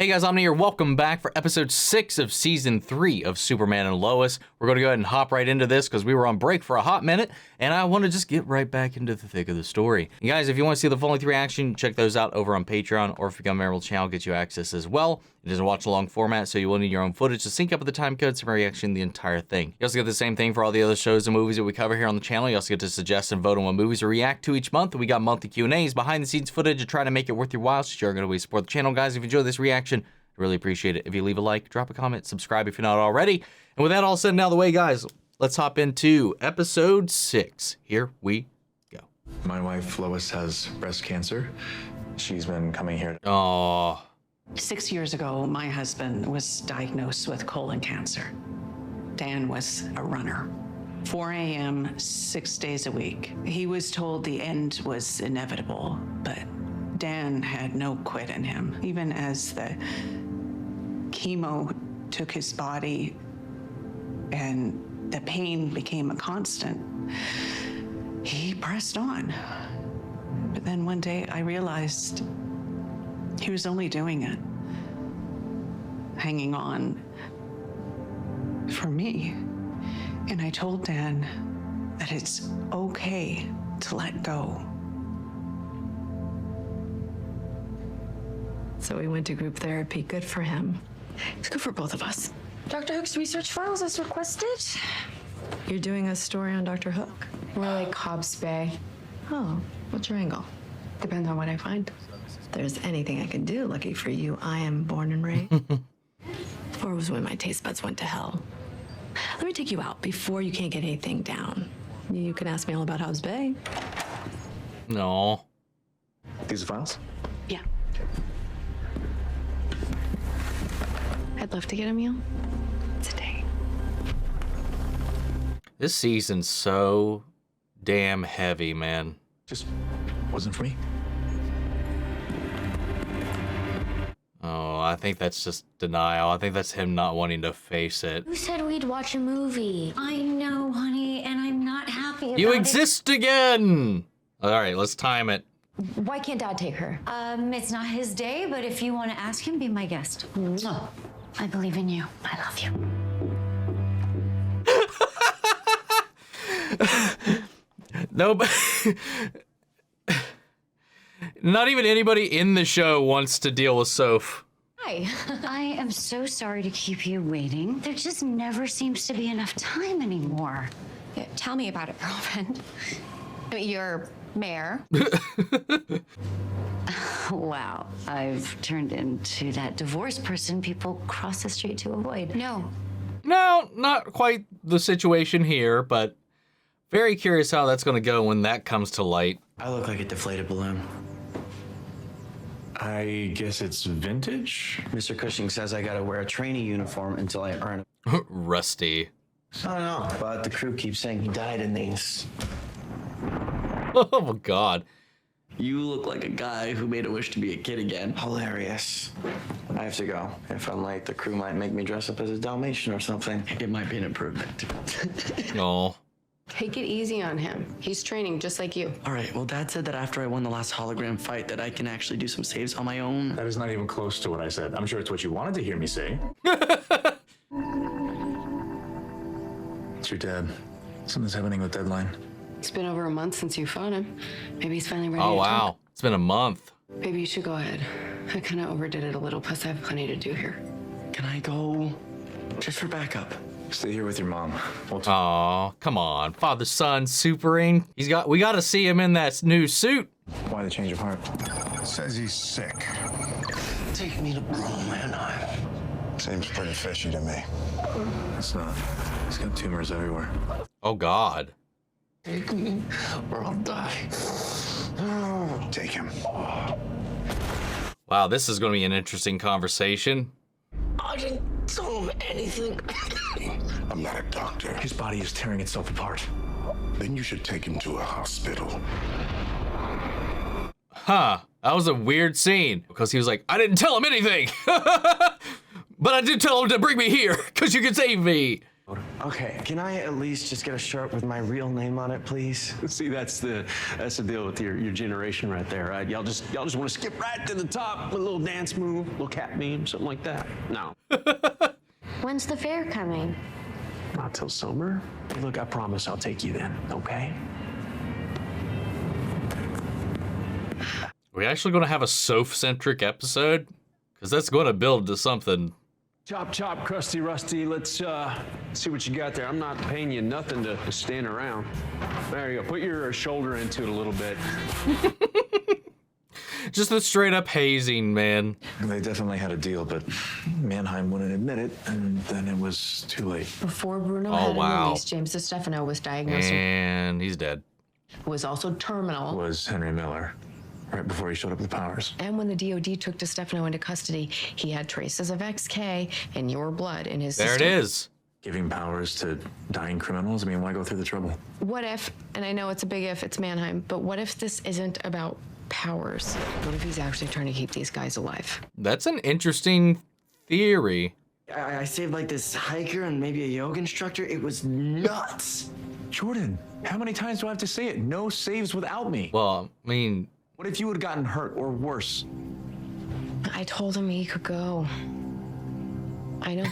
Hey guys, I'm here. Welcome back for episode 6 of season 3 of Superman and Lois. We're going to go ahead and hop right into this because we were on break for a hot minute, and I want to just get right back into the thick of the story. And guys, if you want to see the full-length reaction, check those out over on Patreon, or if you become a member of the channel, get you access as well. It is a watch-along format, so you will need your own footage to sync up with the time codes for reaction the entire thing. You also get the same thing for all the other shows and movies that we cover here on the channel. You also get to suggest and vote on what movies we react to each month. We got monthly Q&As, behind-the-scenes footage to try to make it worth your while, so you're going to support the channel. Guys, if you enjoy this reaction, really appreciate it if you leave a like, drop a comment, subscribe if you're not already. And with that all said and out of the way, guys, let's hop into episode 6. Here we go. My wife, Lois, has breast cancer. She's been coming here. Oh. 6 years ago, my husband was diagnosed with colon cancer. Dan was a runner. 4 a.m., 6 days a week. He was told the end was inevitable, but Dan had no quit in him. Even as the chemo took his body and the pain became a constant, he pressed on. But then one day I realized he was only doing it, hanging on for me. And I told Dan that it's okay to let go. So we went to group therapy. Good for him. It's good for both of us. Dr. Hook's research files as requested. You're doing a story on Dr. Hook? More like Cobb's Bay. Oh, what's your angle? Depends on what I find. If there's anything I can do, lucky for you, I am born and raised. 4 was when my taste buds went to hell. Let me take you out before you can't get anything down. You can ask me all about Hobbs Bay. No. These are files? Yeah. I'd love to get a meal today. This season's so damn heavy, man. Just wasn't for me. Oh, I think that's just denial. I think that's him not wanting to face it. Who said we'd watch a movie? I know, honey, and I'm not happy about it. You exist again! All right, let's time it. Why can't Dad take her? It's not his day, but if you want to ask him, be my guest. Oh, I believe in you. I love you. No, but not even anybody in the show wants to deal with Soph. Hi. I am so sorry to keep you waiting. There just never seems to be enough time anymore. Yeah, tell me about it, girlfriend. I mean, you're mayor. Wow, I've turned into that divorced person people cross the street to avoid. No. No, not quite the situation here, but very curious how that's going to go when that comes to light. I look like a deflated balloon. I guess it's vintage? Mr. Cushing says I gotta wear a trainee uniform until I earn it. Rusty. I don't know, but the crew keeps saying he died in these. Oh my God. You look like a guy who made a wish to be a kid again. Hilarious. I have to go. If I'm late, the crew might make me dress up as a Dalmatian or something. It might be an improvement. No. Take it easy on him. He's training just like you. All right, well, Dad said that after I won the last hologram fight that I can actually do some saves on my own. That is not even close to what I said. I'm sure it's what you wanted to hear me say. It's your dad. Something's happening with Deadline. It's been over a month since you fought him. Maybe he's finally ready Oh, to wow. talk. It's been a month. Maybe you should go ahead. I kind of overdid it a little, plus I have plenty to do here. Can I go just for backup? Stay here with your mom. Aw, come on. Father-son supering. We got to see him in that new suit. Why the change of heart? Says he's sick. Take me to Bruno Mannheim. Seems pretty fishy to me. It's not. He's got tumors everywhere. Oh, God. Take me or I'll die. Take him. Wow, this is going to be an interesting conversation. I didn't tell him anything. I'm not a doctor. His body is tearing itself apart. Then you should take him to a hospital. Huh. That was a weird scene because he was like, I didn't tell him anything. But I did tell him to bring me here because you can save me. Okay, can I at least just get a shirt with my real name on it, please? See, that's the deal with your generation right there, right? Y'all just want to skip right to the top with a little dance move, little cat meme, something like that. No. When's the fair coming? Not till summer. Look, I promise I'll take you then, okay? Are we actually going to have a Soph-centric episode? Because that's going to build to something. Chop, chop, crusty, rusty. Let's see what you got there. I'm not paying you nothing to stand around. There you go. Put your shoulder into it a little bit. Just the straight up hazing, man. They definitely had a deal, but Mannheim wouldn't admit it, and then it was too late. Before Bruno Oh, had wow. a release, James DeStefano was diagnosed And he's dead. was also terminal. Was Henry Miller, right before he showed up with powers. And when the DOD took DeStefano into custody, he had traces of XK and your blood in his There it system. is. Giving powers to dying criminals? I mean, why go through the trouble? What if, and I know it's a big if, it's Mannheim, but what if this isn't about powers? What if he's actually trying to keep these guys alive? That's an interesting theory. I saved like this hiker and maybe a yoga instructor. It was nuts. Jordan, how many times do I have to say it? No saves without me. Well, I mean, What if you would have gotten hurt or worse? I told him he could go. I know.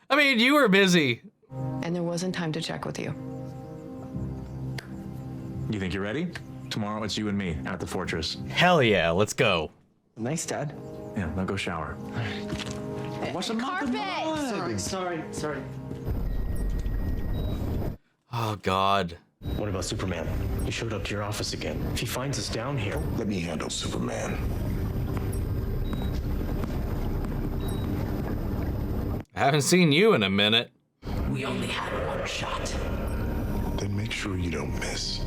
I mean, you were busy. And there wasn't time to check with you. You think you're ready? Tomorrow it's you and me at the fortress. Hell yeah, let's go. Nice, Dad. Yeah, now go shower. What's the Carpet! Sorry. Oh, God. What about Superman? He showed up to your office again. If he finds us down here... Let me handle Superman. I haven't seen you in a minute. We only had one shot. Then make sure you don't miss.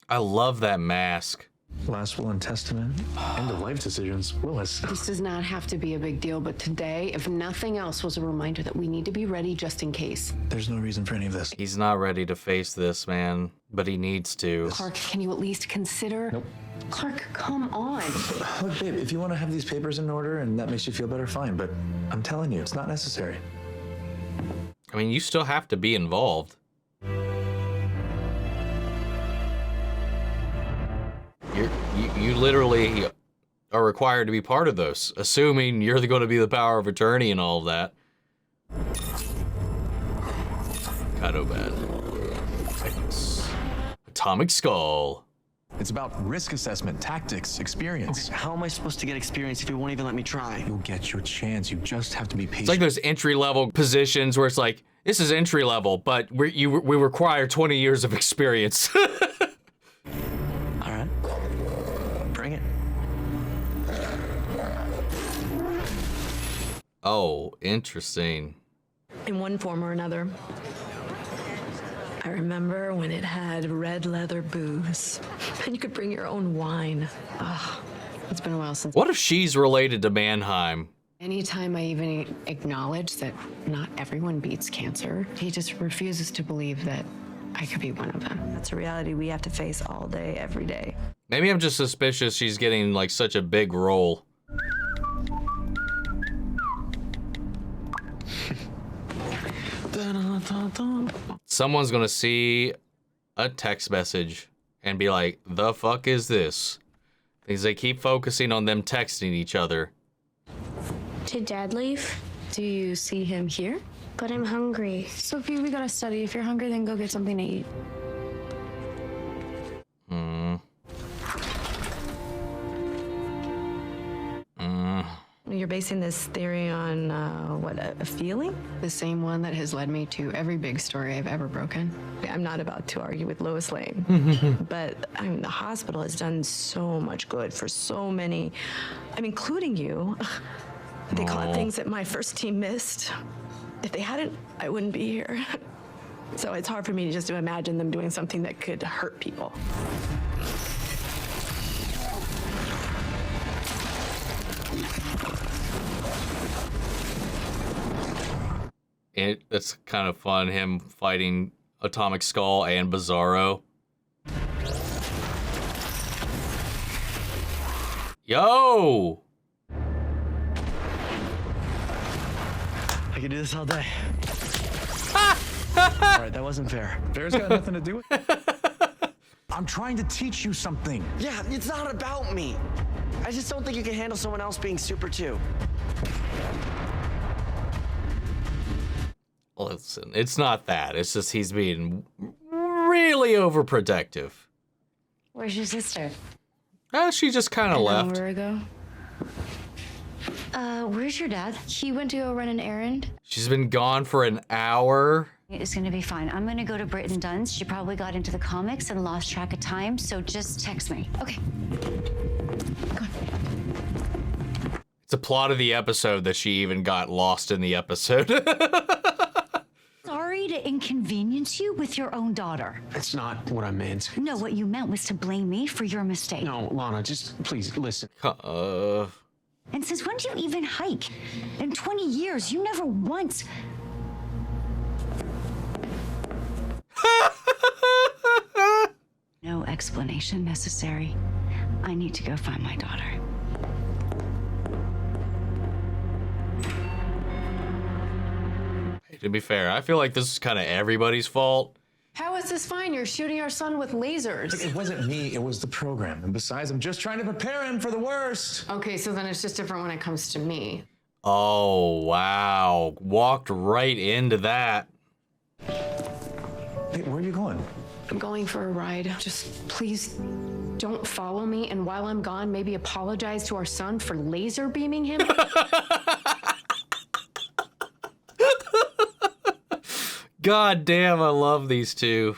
I love that mask. Last will and testament. End of life decisions. Willis. This does not have to be a big deal, but today, if nothing else, was a reminder that we need to be ready just in case. There's no reason for any of this. He's not ready to face this, man, but he needs to. Clark, can you at least consider? Nope. Clark, come on. Look, babe, if you want to have these papers in order and that makes you feel better, fine. But I'm telling you, it's not necessary. I mean, you still have to be involved. You literally are required to be part of those, assuming you're going to be the power of attorney and all of that. Kind of bad. Atomic Skull. It's about risk assessment, tactics, experience. How am I supposed to get experience if you won't even let me try? You'll get your chance. You just have to be patient. It's like those entry-level positions where it's like, this is entry-level, but we require 20 years of experience. All right. Bring it. Oh, interesting. In one form or another. I remember when it had red leather booths, and you could bring your own wine. Ugh, it's been a while since. What if she's related to Mannheim? Anytime I even acknowledge that not everyone beats cancer, he just refuses to believe that I could be one of them. That's a reality we have to face all day, every day. Maybe I'm just suspicious she's getting like such a big role. Someone's gonna see a text message and be like, the fuck is this? Because they keep focusing on them texting each other. Did Dad leave? Do you see him here? But I'm hungry. Sophie, we gotta study. If you're hungry, then go get something to eat. You're basing this theory on, what, a feeling? The same one that has led me to every big story I've ever broken. I'm not about to argue with Lois Lane, but I mean, the hospital has done so much good for so many, including you. They caught things that my first team missed. If they hadn't, I wouldn't be here. So it's hard for me just to imagine them doing something that could hurt people. It's kind of fun, him fighting Atomic Skull and Bizarro. Yo! could do this all day. All right, that wasn't fair. Fair's got nothing to do with it. I'm trying to teach you something. Yeah, it's not about me. I just don't think you can handle someone else being super too. Listen, it's not that. It's just he's being really overprotective. Where's your sister? She just kind of left. An hour ago. Where's your dad? He went to go run an errand. She's been gone for an hour. It's gonna be fine. I'm gonna go to Brit and Dunn's. She probably got into the comics and lost track of time, so just text me. Okay. Go on. It's a plot of the episode that she even got lost in the episode. Sorry to inconvenience you with your own daughter. It's not what I meant. No, what you meant was to blame me for your mistake. No, Lana, just please listen. And since when do you even hike? In 20 years, you never once... No explanation necessary. I need to go find my daughter. To be fair, I feel like this is kind of everybody's fault. How is this fine? You're shooting our son with lasers. It wasn't me, it was the program. And besides, I'm just trying to prepare him for the worst. Okay, so then it's just different when it comes to me. Oh, wow. Walked right into that. Hey, where are you going? I'm going for a ride. Just please don't follow me. And while I'm gone, maybe apologize to our son for laser beaming him. God damn, I love these two.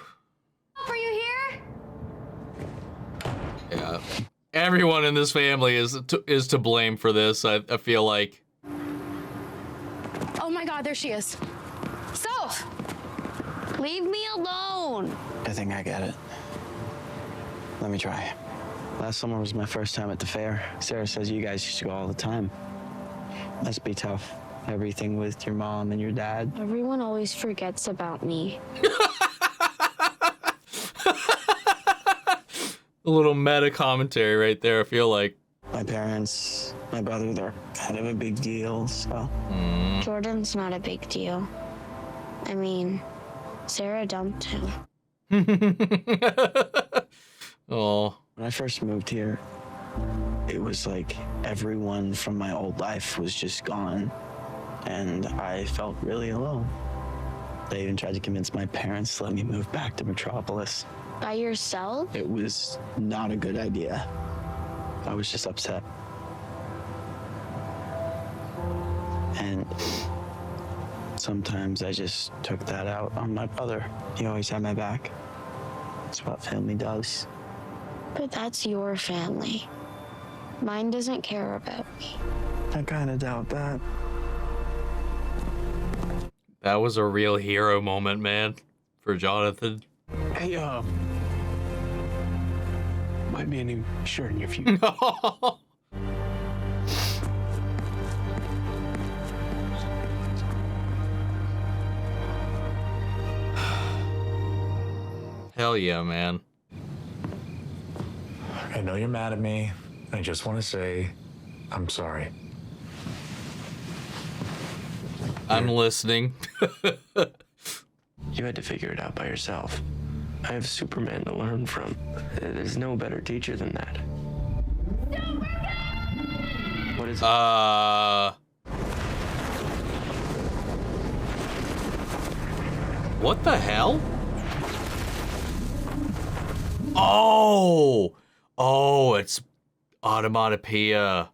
Are you here? Yeah. Everyone in this family is to blame for this, I feel like. Oh my God, there she is. Soph! Leave me alone. I think I get it. Let me try. Last summer was my first time at the fair. Sarah says you guys used to go all the time. Must be tough. Everything with your mom and your dad. Everyone always forgets about me. A little meta commentary right there, I feel like. My parents, my brother, they're kind of a big deal, so. Jordan's not a big deal. I mean, Sarah dumped him. Oh. When I first moved here, it was like everyone from my old life was just gone, and I felt really alone. They even tried to convince my parents to let me move back to Metropolis. By yourself? It was not a good idea. I was just upset. And sometimes I just took that out on my brother. He always had my back. That's what family does. But that's your family. Mine doesn't care about me. I kind of doubt that. That was a real hero moment, man, for Jonathan. Hey, might be a new shirt in your future. Hell yeah, man. I know you're mad at me. I just want to say, I'm sorry. I'm listening. You had to figure it out by yourself. I have Superman to learn from. There's no better teacher than that. What is it? What the hell? Oh, it's onomatopoeia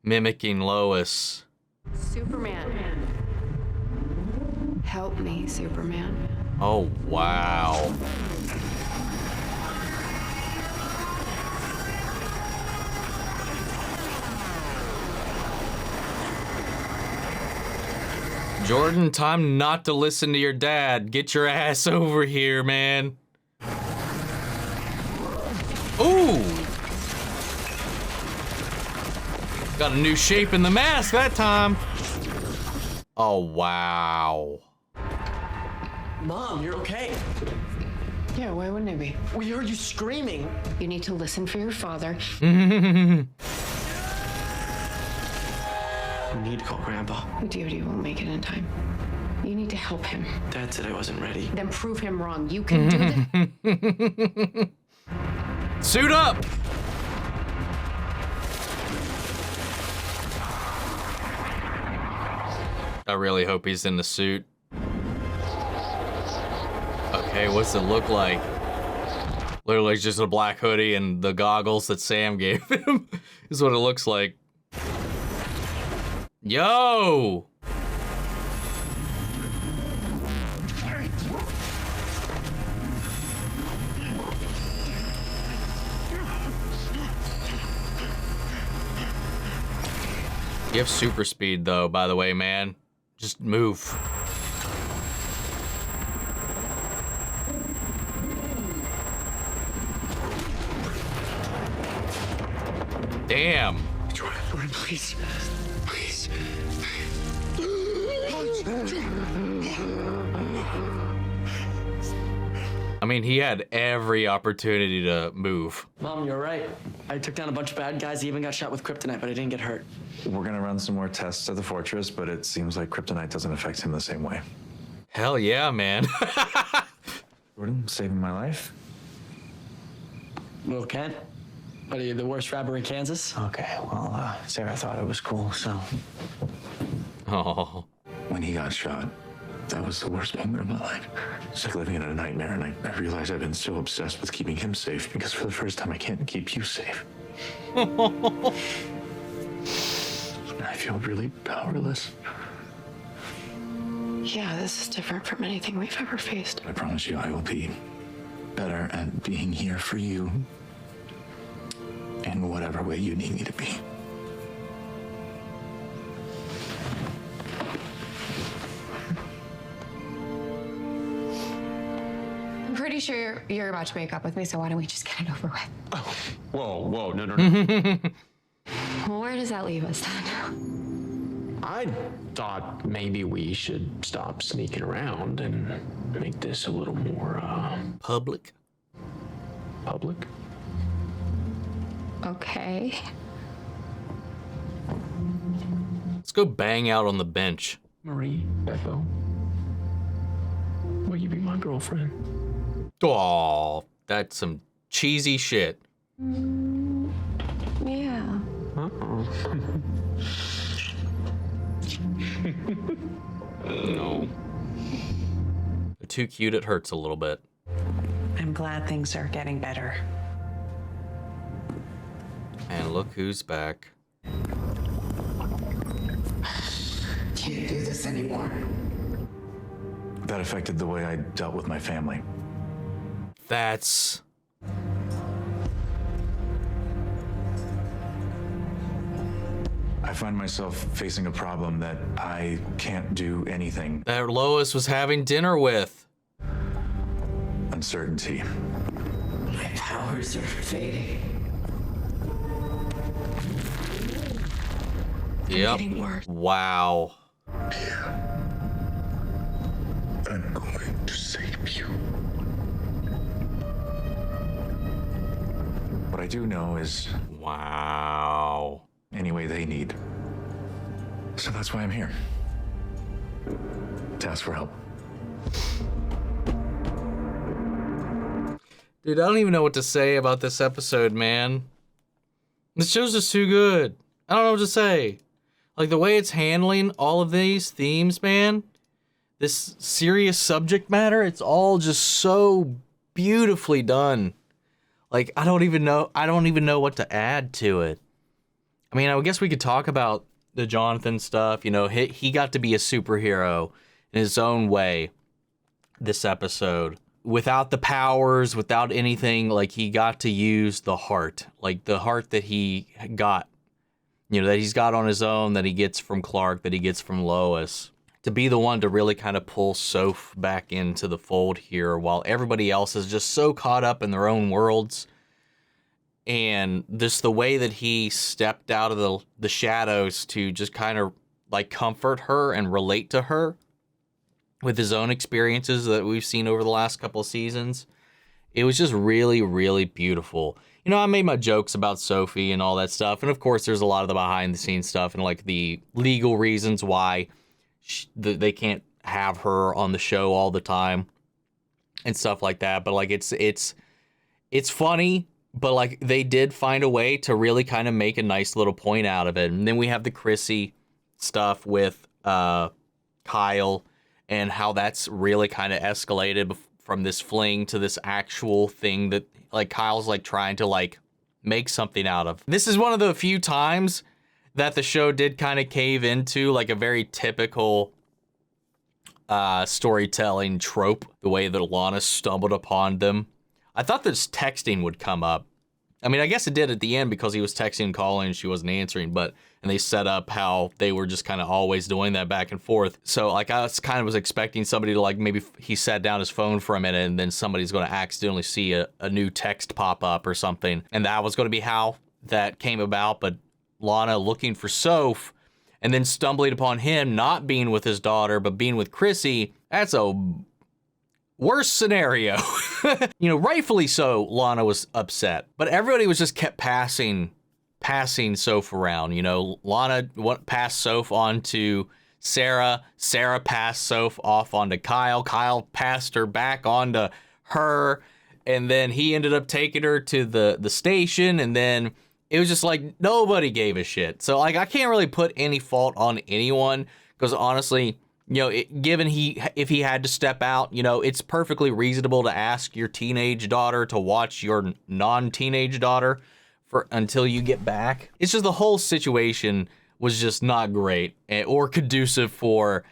mimicking Lois. Superman. Help me, Superman. Oh, wow. Jordan, time not to listen to your dad. Get your ass over here, man. Ooh. Got a new shape in the mask that time. Oh, wow. Mom, you're okay. Yeah, why wouldn't I be? We heard you screaming. You need to listen for your father. I need to call Grandpa. DOD won't make it in time. You need to help him. Dad said I wasn't ready. Then prove him wrong. You can do this. Suit up! I really hope he's in the suit. Okay, what's it look like? Literally just a black hoodie and the goggles that Sam gave him is what it looks like. Yo! You have super speed though, by the way, man. Just move. Damn. Jordan, please. Please. I mean, he had every opportunity to move. Mom, you're right. I took down a bunch of bad guys. I even got shot with kryptonite, but I didn't get hurt. We're gonna run some more tests at the fortress, but it seems like kryptonite doesn't affect him the same way. Hell yeah, man. Jordan, saving my life. Well, Kent, what are you, the worst rapper in Kansas? Okay, well, Sarah thought it was cool, so. Oh. When he got shot, that was the worst moment of my life. It's like living in a nightmare, and I realize I've been so obsessed with keeping him safe because for the first time I can't keep you safe. I feel really powerless. Yeah, this is different from anything we've ever faced. I promise you I will be better at being here for you in whatever way you need me to be. I'm pretty sure you're about to break up with me, so why don't we just get it over with? Oh, whoa, no. Well, where does that leave us then? I thought maybe we should stop sneaking around and make this a little more, Public? Public? Okay. Let's go bang out on the bench. Marie, Beppo, will you be my girlfriend? Aw, that's some cheesy shit. Yeah. Uh-oh. No. They're too cute, it hurts a little bit. I'm glad things are getting better. And look who's back. Can't do this anymore. That affected the way I dealt with my family. That's... I find myself facing a problem that I can't do anything. that Lois was having dinner with. Uncertainty. My powers are fading. Yep. Getting worse. Wow. I'm going to save you. What I do know is Wow. any way they need. So that's why I'm here. To ask for help. Dude, I don't even know what to say about this episode, man. This show's just too good. I don't know what to say. Like, the way it's handling all of these themes, man, this serious subject matter, it's all just so beautifully done. Like, I don't even know what to add to it. I mean, I guess we could talk about the Jonathan stuff. You know, he got to be a superhero in his own way this episode. Without the powers, without anything, like, he got to use the heart. Like, the heart that he got, you know, that he's got on his own, that he gets from Clark, that he gets from Lois. To be the one to really kind of pull Soph back into the fold here while everybody else is just so caught up in their own worlds. And just the way that he stepped out of the shadows to just kind of, like, comfort her and relate to her with his own experiences that we've seen over the last couple of seasons. It was just really, really beautiful. you know, I made my jokes about Sophie and all that stuff. And of course, there's a lot of the behind the scenes stuff and like the legal reasons why they can't have her on the show all the time and stuff like that. But like, it's funny, but like they did find a way to really kind of make a nice little point out of it. And then we have the Chrissy stuff with Kyle and how that's really kind of escalated from this fling to this actual thing that like Kyle's like trying to like make something out of. This is one of the few times that the show did kind of cave into like a very typical storytelling trope, the way that Lana stumbled upon them. I thought this texting would come up. I mean, I guess it did at the end because he was texting and calling and she wasn't answering, and they set up how they were just kind of always doing that back and forth. So like I was expecting somebody to like, maybe he sat down his phone for a minute and then somebody's going to accidentally see a new text pop up or something. And that was going to be how that came about. But Lana looking for Soph and then stumbling upon him not being with his daughter, but being with Chrissy, that's a worst scenario. You know, rightfully so, Lana was upset, but everybody was just kept passing Soph around. You know, Lana passed Soph on to Sarah. Sarah passed Soph off onto Kyle. Kyle passed her back onto her, and then he ended up taking her to the station, and then it was just like nobody gave a shit. So like I can't really put any fault on anyone because honestly, you know, if he had to step out, you know, it's perfectly reasonable to ask your teenage daughter to watch your non-teenage daughter until you get back. It's just the whole situation was just not great or conducive for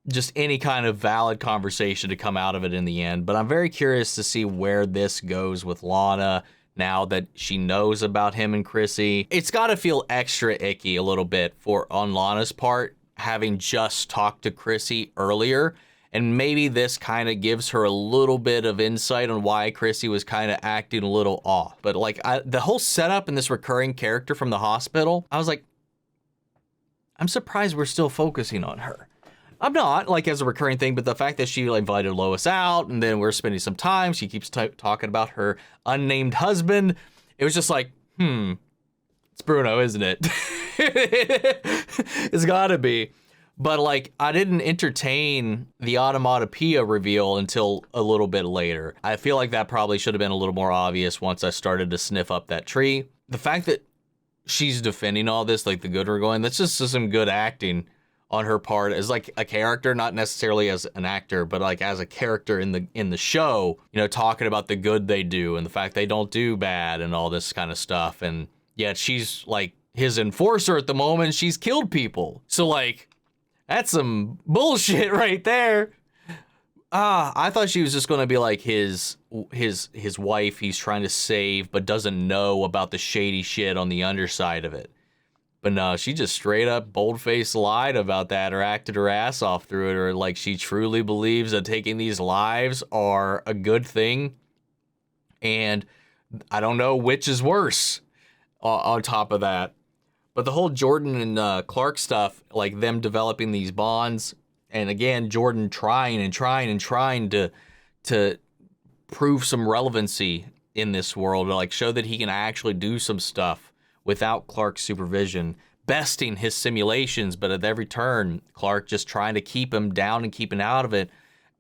just any kind of valid conversation to come out of it in the end. But I'm very curious to see where this goes with Lana now that she knows about him and Chrissy. It's got to feel extra icky a little bit on Lana's part, having just talked to Chrissy earlier, and maybe this kind of gives her a little bit of insight on why Chrissy was kind of acting a little off. But like the whole setup and this recurring character from the hospital, I was like, I'm surprised we're still focusing on her. I'm not, like, as a recurring thing, but the fact that she like, invited Lois out and then we're spending some time, she keeps talking about her unnamed husband. It was just like, it's Bruno, isn't it? It's gotta be. But like, I didn't entertain the onomatopoeia reveal until a little bit later. I feel like that probably should have been a little more obvious once I started to sniff up that tree. The fact that she's defending all this, like the good we're going, that's just some good acting on her part as like a character, not necessarily as an actor, but like as a character in the show, you know, talking about the good they do and the fact they don't do bad and all this kind of stuff. And yet she's like his enforcer at the moment. She's killed people. So like, that's some bullshit right there. I thought she was just going to be like his wife he's trying to save, but doesn't know about the shady shit on the underside of it. But no, she just straight up bold-faced lied about that or acted her ass off through it, or like she truly believes that taking these lives are a good thing. And I don't know which is worse on top of that. But the whole Jordan and Clark stuff, like them developing these bonds, and again, Jordan trying to prove some relevancy in this world, to like show that he can actually do some stuff without Clark's supervision, besting his simulations, but at every turn, Clark just trying to keep him down and keeping out of it,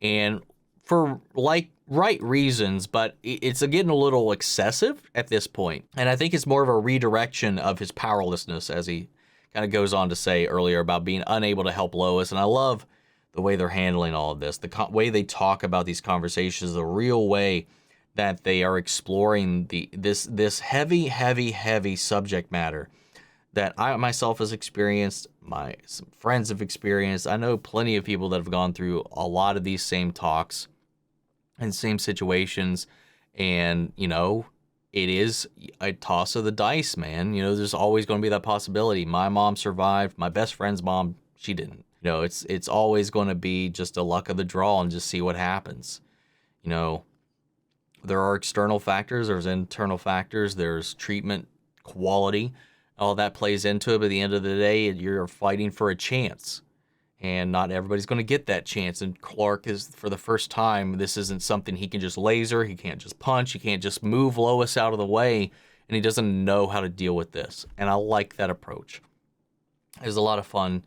and for like right reasons, but it's getting a little excessive at this point. And I think it's more of a redirection of his powerlessness, as he kind of goes on to say earlier about being unable to help Lois. And I love the way they're handling all of this, the way they talk about these conversations, the real way that they are exploring this heavy subject matter that I myself has experienced, some friends have experienced. I know plenty of people that have gone through a lot of these same talks and same situations, and you know, it is a toss of the dice, man. You know, there's always going to be that possibility. My mom survived. My best friend's mom, she didn't. You know, it's always going to be just a luck of the draw and just see what happens. You know, there are external factors, there's internal factors, there's treatment quality, all that plays into it. But at the end of the day, you're fighting for a chance, and not everybody's going to get that chance. And Clark is, for the first time, this isn't something he can just laser, he can't just punch, he can't just move Lois out of the way and he doesn't know how to deal with this. And I like that approach. It was a lot of fun.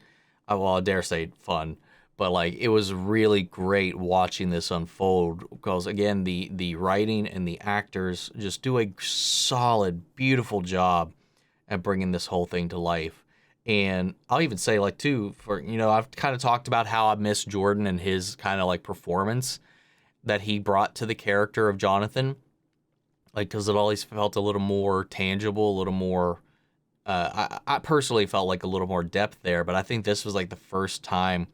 Well, I dare say fun, but like it was really great watching this unfold because again, the writing and the actors just do a solid, beautiful job at bringing this whole thing to life. And I'll even say like too, for, you know, I've kind of talked about how I miss Jordan and his kind of like performance that he brought to the character of Jonathan. Like, because it always felt a little more tangible, a little more, I personally felt like a little more depth there, but I think this was like the first time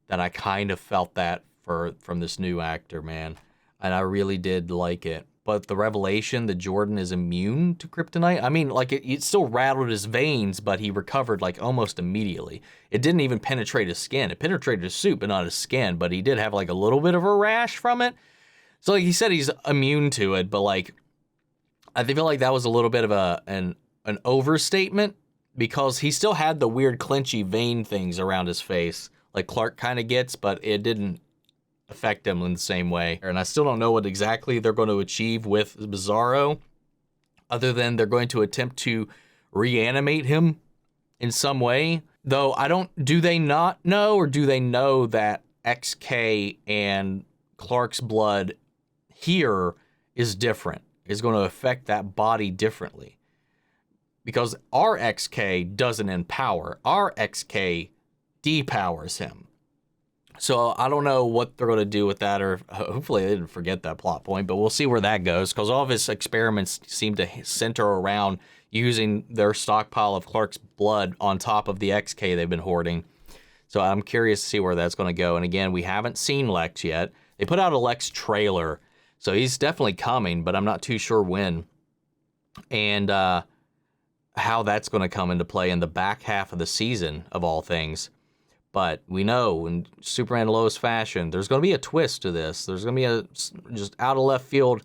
that I kind of felt that from this new actor, man. And I really did like it. But the revelation that Jordan is immune to kryptonite, I mean, like it still rattled his veins, but he recovered like almost immediately. It didn't even penetrate his skin. It penetrated his suit, but not his skin. But he did have like a little bit of a rash from it. So like he said, he's immune to it, but like I feel like that was a little bit of an overstatement because he still had the weird clenchy vein things around his face, like Clark kind of gets, but it didn't affect him in the same way. And I still don't know what exactly they're going to achieve with Bizarro, other than they're going to attempt to reanimate him in some way. Though do they not know, or do they know that XK and Clark's blood here is different, is going to affect that body differently? Because our XK doesn't empower, our XK depowers him. So I don't know what they're going to do with that, or hopefully they didn't forget that plot point, but we'll see where that goes, because all of his experiments seem to center around using their stockpile of Clark's blood on top of the XK they've been hoarding. So I'm curious to see where that's going to go. And again, we haven't seen Lex yet. They put out a Lex trailer, so he's definitely coming, but I'm not too sure when. And how that's going to come into play in the back half of the season, of all things. But we know in Superman and Lois fashion, there's going to be a twist to this. There's going to be a just out of left field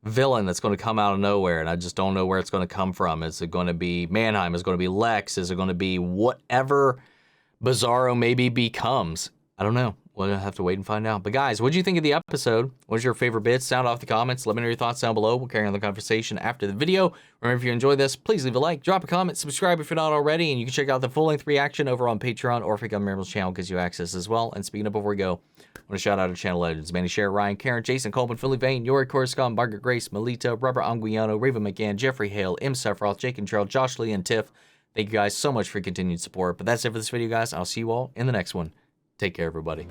villain that's going to come out of nowhere, and I just don't know where it's going to come from. Is it going to be Mannheim? Is it going to be Lex? Is it going to be whatever Bizarro maybe becomes? I don't know. We'll have to wait and find out. But guys, what did you think of the episode? What was your favorite bits? Sound off the comments. Let me know your thoughts down below. We'll carry on the conversation after the video. Remember, if you enjoyed this, please leave a like, drop a comment, subscribe if you're not already, and you can check out the full-length reaction over on Patreon, or if you become a member of the channel, gives you access as well. And speaking of, before we go, I want to shout out our channel legends: Manny, Cher, Ryan, Karen, Jason, Coleman, Philly Vane, Yori, Coruscant, Margaret Grace, Melita, Robert Anguiano, Raven McGann, Jeffrey Hale, M. Sephiroth, Jake and Gerald, Josh Lee, and Tiff. Thank you guys so much for your continued support. But that's it for this video, guys. I'll see you all in the next one. Take care, everybody.